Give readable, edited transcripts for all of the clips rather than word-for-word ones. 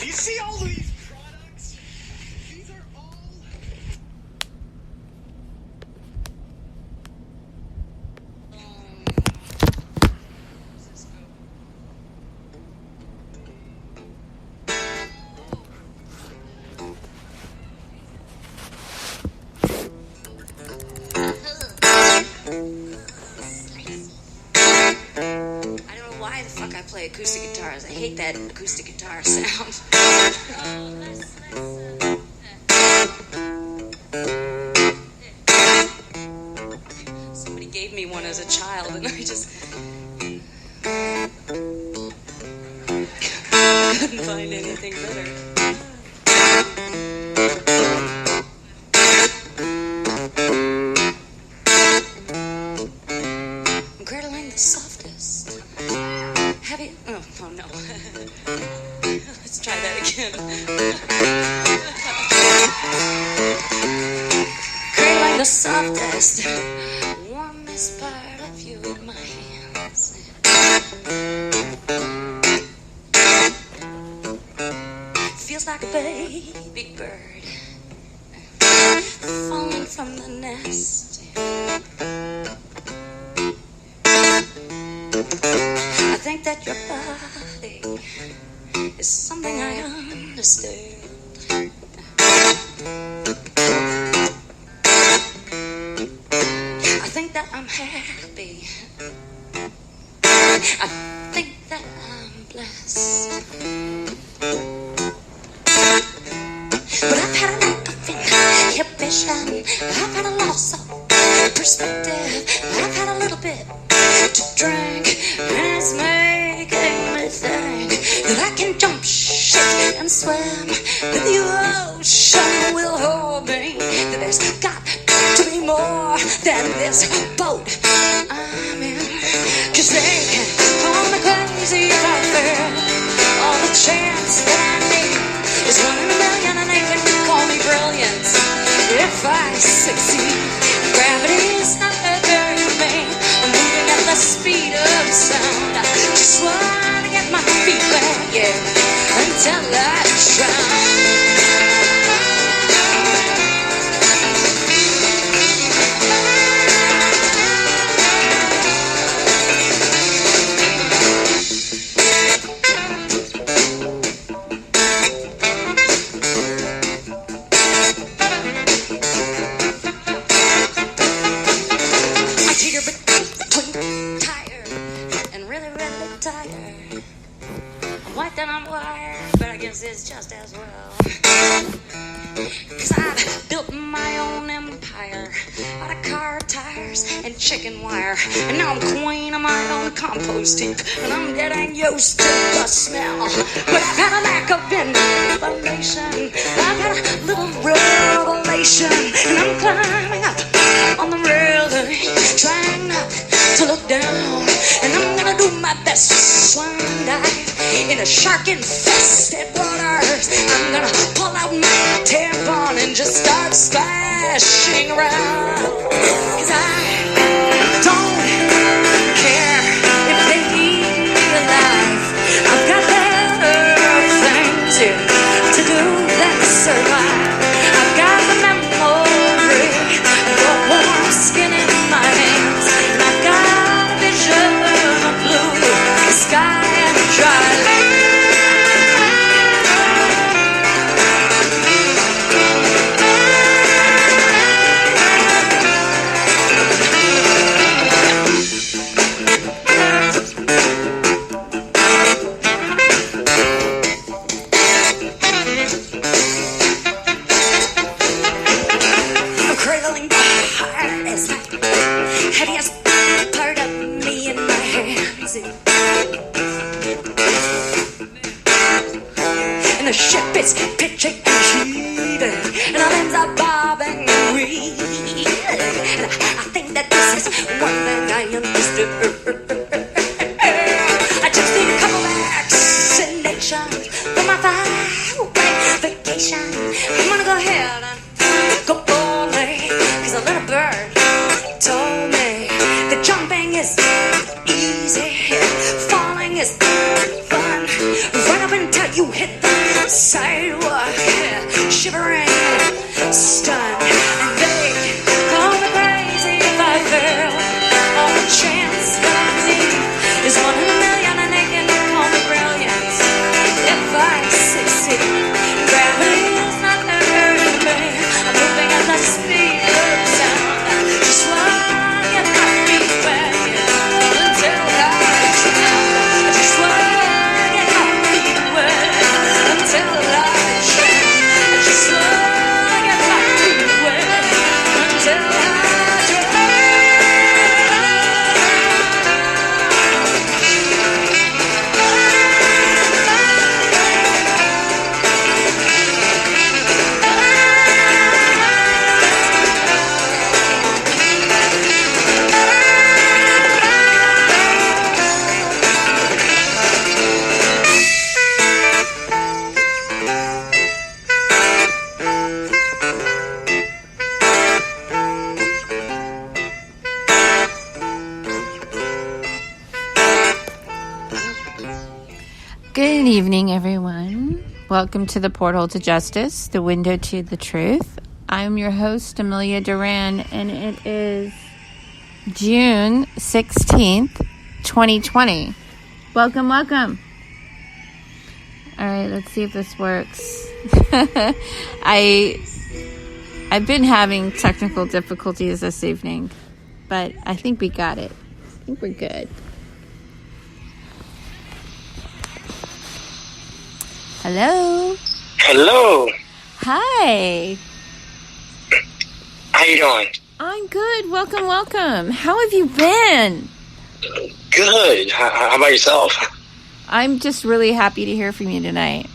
You see all these products? These are all... Why the fuck I play acoustic guitars? I hate that acoustic guitar sound. Somebody gave me one as a child, and I just couldn't find anything better. I'm cradling the softest. Have you? Oh no. Let's try that again. Cradling the softest, warmest part of you in my hands. Feels like a baby bird falling from the nest. I think that your body is something I understand. I think that I'm happy. I think that I'm blessed. But I've had a lack of inhibition. I've had a loss of perspective. I've had a little bit to drink, and it's making me think that I can jump ship and swim, that the ocean will hold me, that there's got to be more than this boat I'm in, 'cause they can call me crazy if I fail. All the chance that I need is 1 in a million, and they can call me brilliant if I succeed. Gravity's not there for me. I'm moving at the speed of sound. I just want to get my feet back, yeah, until I drown. It's just as well, 'cause I've built my own empire out of car tires and chicken wire, and now I'm queen of my own compost heap, and I'm getting used to the smell. But I've had a lack of information. I've had a little revelation, and I'm climbing up on the railing, trying not to look down, and I'm gonna do my best to swan dive in a shark-infested waters. I'm gonna pull out my tampon and just start splashing around, 'cause I don't care if they eat me alive. I've got better things to do than survive. I've got the memory, the warm skin in my hands, and I've got a vision of blue sky and dry land. The ship is pitching and heaving, and our ends are bobbing and weaving, and I think that this is one thing I understood. I just need a couple vaccinations for my 5-week vacation. I'm gonna go ahead and go boldly, 'cause a little bird told me that jumping is easy, falling is fun, right up until you hit the sidewalk, shivering, stunned, and they call me crazy if I fail. All the chance that I need is 1 in a million, and they can call me brilliant if I succeed. Gravity is not hurting me. I'm moving at the speed of sound, just flying my feet back until I drown. Just flying my feet wet until I drown. Just flying my feet wet until I drown. Good evening, everyone. Welcome to the Porthole to Justice, the window to the truth. I'm your host, Amelia Duran, and it is June 16th, 2020. Welcome, welcome. All right, let's see if this works. I've been having technical difficulties this evening, but I think we got it. I think we're good. Hello. Hello. Hi. How you doing? I'm good. Welcome, welcome. How have you been? Good. How about yourself? I'm just really happy to hear from you tonight.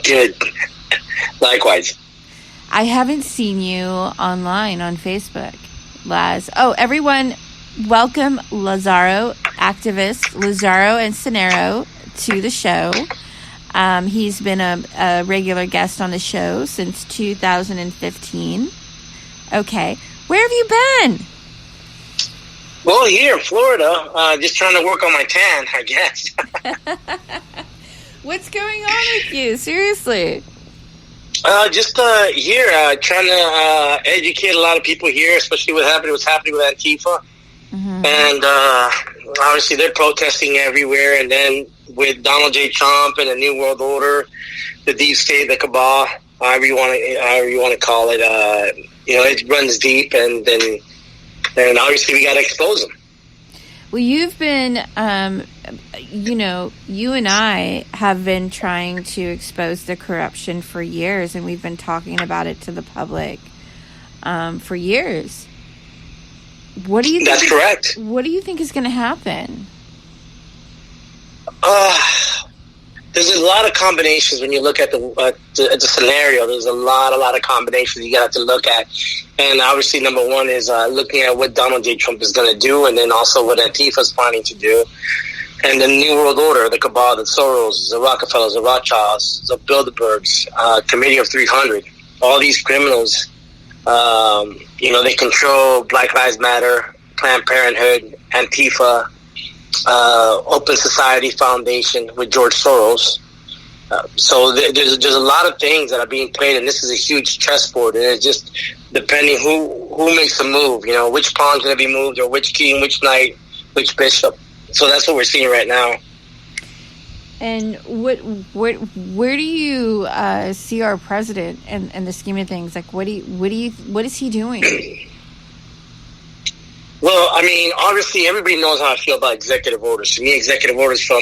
Good. Likewise. I haven't seen you online on Facebook, Laz. Oh, everyone, welcome Lazaro activist Lazaro Ecenarro to the show. He's been a regular guest on the show since 2015. Okay. Where have you been? Well, here in Florida, just trying to work on my tan, I guess. What's going on with you? Seriously. Just here, trying to educate a lot of people here, especially what's happening with Antifa. Mm-hmm. And obviously they're protesting everywhere, and then with Donald J. Trump and the New World Order, the deep state, the cabal, however you want to call it, it runs deep, and then obviously we got to expose them. Well, you've been, you and I have been trying to expose the corruption for years, and we've been talking about it to the public for years. What do you think? That's correct. What do you think is going to happen? There's a lot of combinations when you look at the scenario. There's a lot of combinations you got to look at, and obviously number one is looking at what Donald J. Trump is going to do, and then also what Antifa is planning to do, and the New World Order, the cabal, the Soros, the Rockefellers, the Rothschilds, the Bilderbergs, Committee of 300, all these criminals. They control Black Lives Matter, Planned Parenthood, Antifa, Open Society Foundation with George Soros. So there's a lot of things that are being played, and this is a huge chessboard, and it's just depending who makes the move, which pawn's going to be moved, or which king, which knight, which bishop. So that's what we're seeing right now. And where do you see our president in the scheme of things? Like, what is he doing? Well, I mean, obviously, everybody knows how I feel about executive orders. To me, executive orders from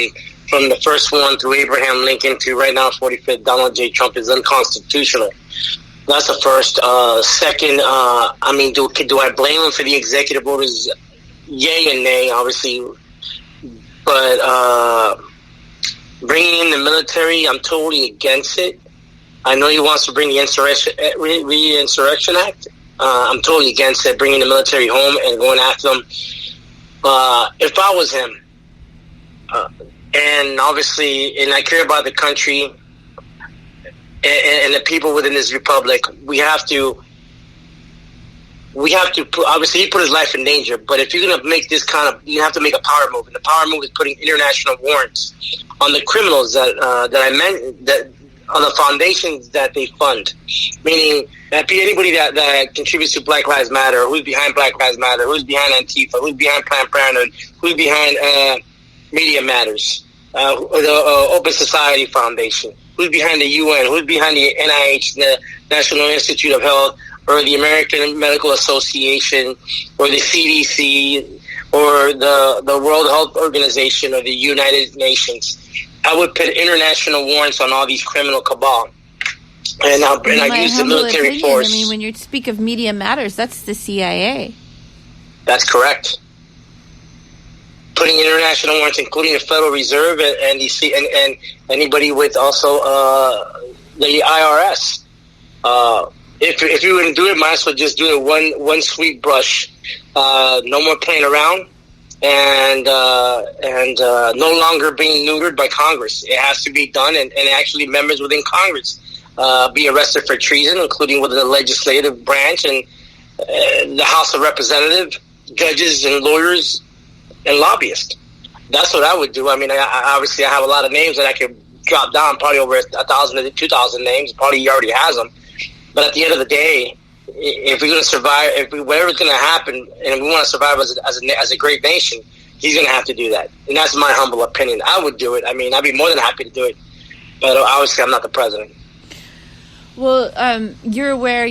the first one through Abraham Lincoln to right now, 45th, Donald J. Trump is unconstitutional. That's the first. Second, do I blame him for the executive orders? Yay and nay, obviously. But bringing in the military, I'm totally against it. I know he wants to bring the Insurrection Act. I'm totally against it, bringing the military home and going after them. If I was him, and obviously, and I care about the country and the people within this republic, we have to we have to put, obviously he put his life in danger, but if you're going to make this kind of, you have to make a power move. And the power move is putting international warrants on the criminals that I meant, that on the foundations that they fund. Meaning that anybody that contributes to Black Lives Matter, who's behind Black Lives Matter, who's behind Antifa, who's behind Planned Parenthood, who's behind Media Matters, the Open Society Foundation, who's behind the UN, who's behind the NIH, the National Institute of Health, or the American Medical Association, or the CDC, or the World Health Organization, or the United Nations. I would put international warrants on all these criminal cabal. And I use the military force. I mean, when you speak of Media Matters, that's the CIA. That's correct. Putting international warrants, including the Federal Reserve and anybody with also the IRS. If you wouldn't do it, might as well just do it one sweep brush. No more playing around, and no longer being neutered by Congress. It has to be done, and actually members within Congress be arrested for treason, including with the legislative branch and the House of Representatives, judges and lawyers and lobbyists. That's what I would do. I mean, obviously I have a lot of names that I could drop down, probably over 1,000 to 2,000 names. Probably he already has them. But at the end of the day, if we're going to survive, whatever's going to happen, and we want to survive as a great nation, he's going to have to do that. And that's my humble opinion. I would do it. I mean, I'd be more than happy to do it. But obviously, I'm not the president. Well, you're aware,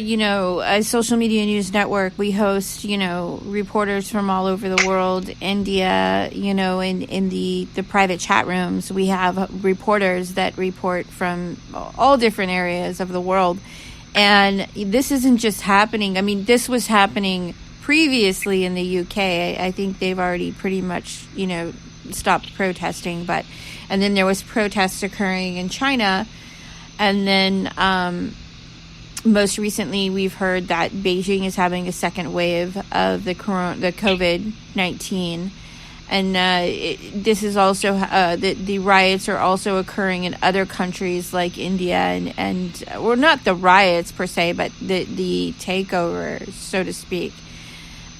as Social Media News Network, we host, reporters from all over the world, India, in the private chat rooms. We have reporters that report from all different areas of the world. And this isn't just happening. I mean, this was happening previously in the UK. I think they've already pretty much, stopped protesting. And then there was protests occurring in China. And then most recently, we've heard that Beijing is having a second wave of the COVID-19. And this is also the riots are also occurring in other countries like India and or not the riots per se, but the takeover, so to speak,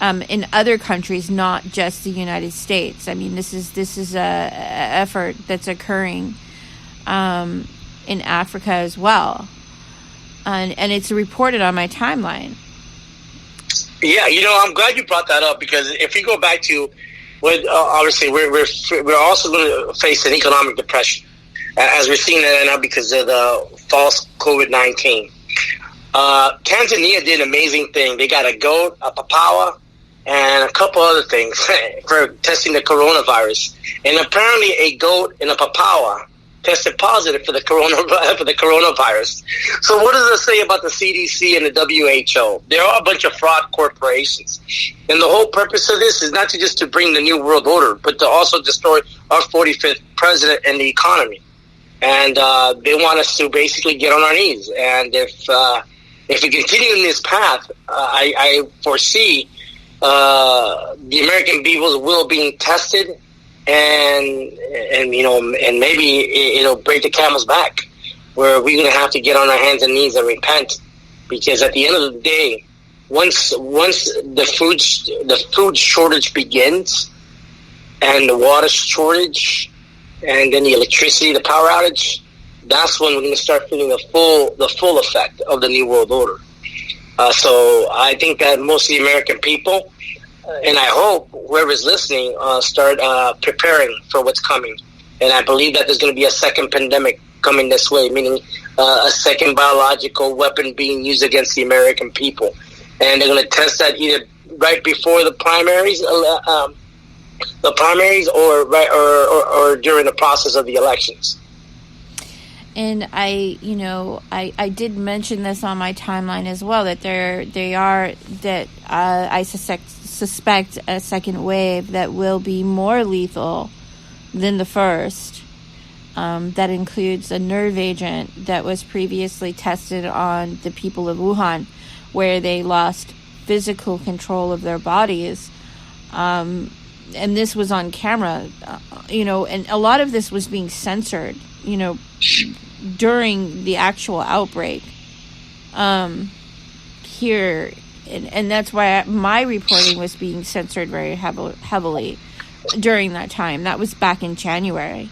in other countries, not just the United States. I mean, this is a effort that's occurring in Africa as well, and it's reported on my timeline. Yeah, I'm glad you brought that up, because if you go back to obviously, we're also going to face an economic depression, as we're seeing that now because of the false COVID-19. Tanzania did an amazing thing. They got a goat, a papawa, and a couple other things for testing the coronavirus. And apparently, a goat and a papawa tested positive for the coronavirus. So what does it say about the CDC and the WHO? They're all a bunch of fraud corporations. And the whole purpose of this is not to bring the new world order, but to also destroy our 45th president and the economy. And they want us to basically get on our knees. And if we continue in this path, I foresee the American people will being tested, and maybe it'll break the camel's back, where we're going to have to get on our hands and knees and repent, because at the end of the day, once the food shortage begins, and the water shortage, and then the electricity, the power outage, that's when we're going to start feeling the full effect of the New World Order. So I think that most of the American people, and I hope whoever's listening, start preparing for what's coming. And I believe that there's going to be a second pandemic coming this way, meaning a second biological weapon being used against the American people. And they're going to test that either right before the primaries, or during the process of the elections. And I did mention this on my timeline as well, that I suspect a second wave that will be more lethal than the first. That includes a nerve agent that was previously tested on the people of Wuhan, where they lost physical control of their bodies. And this was on camera, and a lot of this was being censored, during the actual outbreak here and that's why my reporting was being censored very heavily during that time. That was back in January.